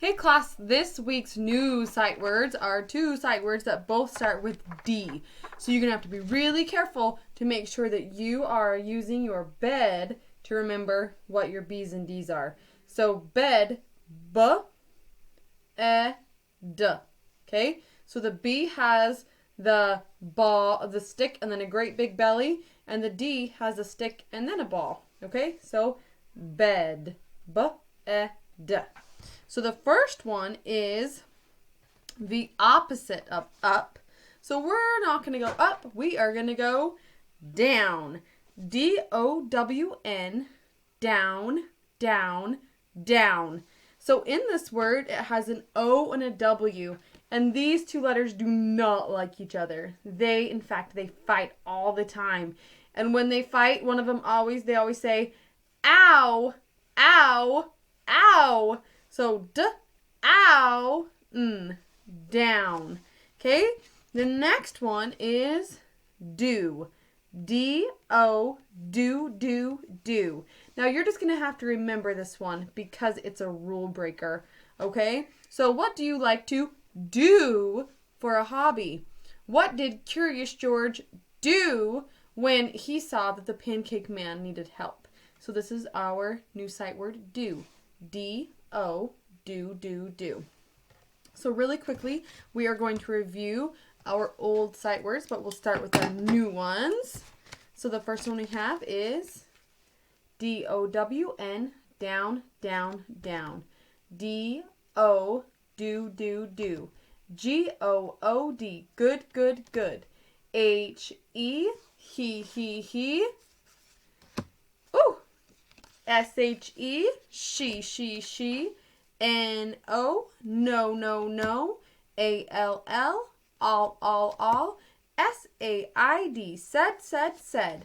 Hey class, this week's new sight words are two sight words that both start with D. So you're going to have to be really careful to make sure that you are using your bed to remember what your B's and D's are. So bed, B, E, D. Okay? So the B has the ball, the stick, and then a great big belly. And the D has a stick and then a ball. Okay? So bed, B, E, D. So the first one is the opposite of up. So we're not going to go up. We are going to go down. D-O-W-N. Down, down, down. So in this word, it has an O and a W. And these two letters do not like each other. In fact, they fight all the time. And when they fight, one of them they always say, ow, ow, ow. So ow, down. Okay? The next one is do. D-O, do. Now you're just going to have to remember this one because it's a rule breaker. Okay? So what do you like to do for a hobby? What did Curious George do when he saw that the Pancake Man needed help? So this is our new sight word, do. D-O, do. So really quickly, we are going to review our old sight words, but we'll start with our new ones. So the first one we have is D-O-W-N, down, down, down. D-O, do. G-O-O-D, good. H-E, he. Ooh! S-H-E, she. N-O, no. A-L-L, all. S-A-I-D, said.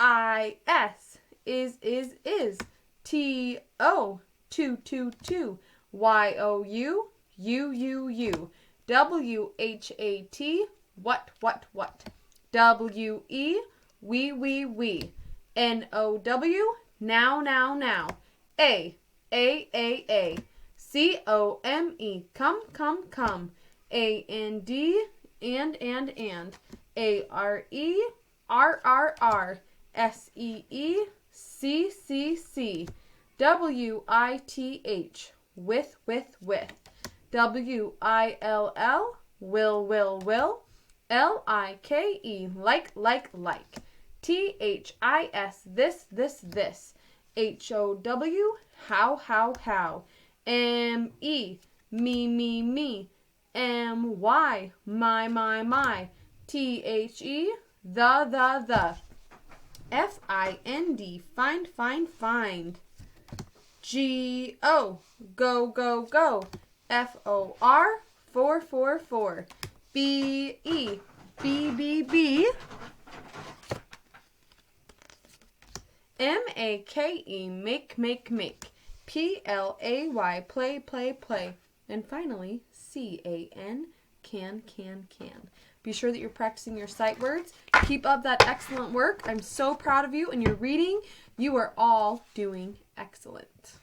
I-S, is. T-O, two. Y-O-U, you. W-H-A-T, what. W-E, we. N-O-W, now. A. C-O-M-E, come. A-N-D, and. A-R-E, R. S-E-E, C. W-I-T-H, with. W-I-L-L, will. L-I-K-E, like. T-H-I-S, this. H-O-W, how. M-E, me. M-Y, my. T-H-E, the. F-I-N-D, find. G-O, go. F-O-R, for. B-E, B. M-A-K-E, make. P-L-A-Y, play. And finally, C-A-N, can. Be sure that you're practicing your sight words. Keep up that excellent work. I'm so proud of you and your reading. You are all doing excellent.